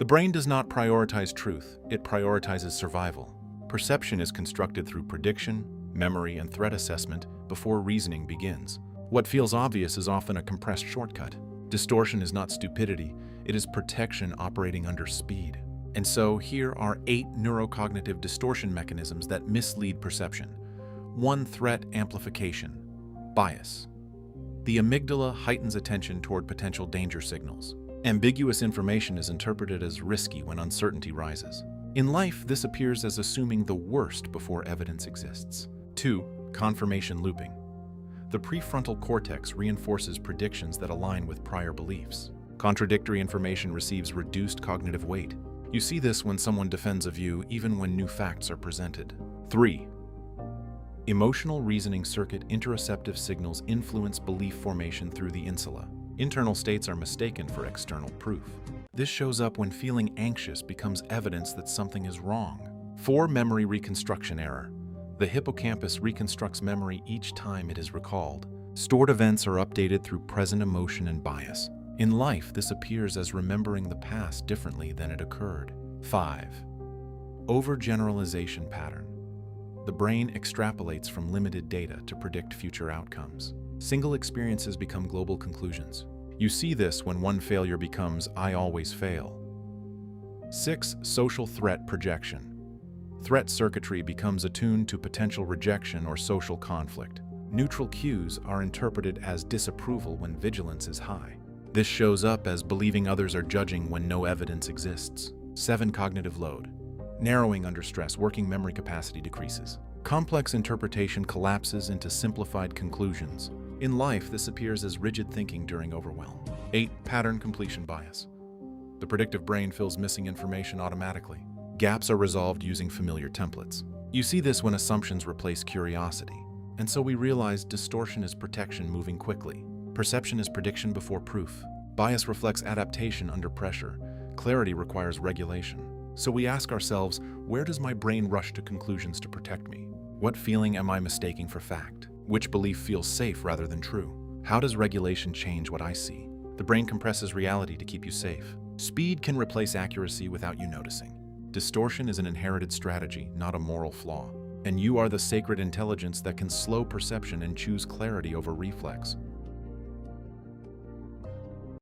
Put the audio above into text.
The brain does not prioritize truth, it prioritizes survival. Perception is constructed through prediction, memory, and threat assessment before reasoning begins. What feels obvious is often a compressed shortcut. Distortion is not stupidity, it is protection operating under speed. And so, here are 8 neurocognitive distortion mechanisms that mislead perception. 1. Threat amplification. Bias. The amygdala heightens attention toward potential danger signals. Ambiguous information is interpreted as risky when uncertainty rises. In life, this appears as assuming the worst before evidence exists. 2. Confirmation looping. The prefrontal cortex reinforces predictions that align with prior beliefs. Contradictory information receives reduced cognitive weight. You see this when someone defends a view even when new facts are presented. 3. Emotional reasoning circuit interoceptive signals influence belief formation through the insula. Internal states are mistaken for external proof. This shows up when feeling anxious becomes evidence that something is wrong. 4. Memory reconstruction error. The hippocampus reconstructs memory each time it is recalled. Stored events are updated through present emotion and bias. In life, this appears as remembering the past differently than it occurred. 5. Overgeneralization pattern. The brain extrapolates from limited data to predict future outcomes. Single experiences become global conclusions. You see this when one failure becomes "I always fail." 6. Social threat projection. Threat circuitry becomes attuned to potential rejection or social conflict. Neutral cues are interpreted as disapproval when vigilance is high. This shows up as believing others are judging when no evidence exists. 7. Cognitive load. Narrowing under stress, working memory capacity decreases. Complex interpretation collapses into simplified conclusions. In life, this appears as rigid thinking during overwhelm. 8. Pattern completion bias. The predictive brain fills missing information automatically. Gaps are resolved using familiar templates. You see this when assumptions replace curiosity. And so we realize distortion is protection moving quickly. Perception is prediction before proof. Bias reflects adaptation under pressure. Clarity requires regulation. So we ask ourselves, where does my brain rush to conclusions to protect me? What feeling am I mistaking for fact? Which belief feels safe rather than true? How does regulation change what I see? The brain compresses reality to keep you safe. Speed can replace accuracy without you noticing. Distortion is an inherited strategy, not a moral flaw. And you are the sacred intelligence that can slow perception and choose clarity over reflex.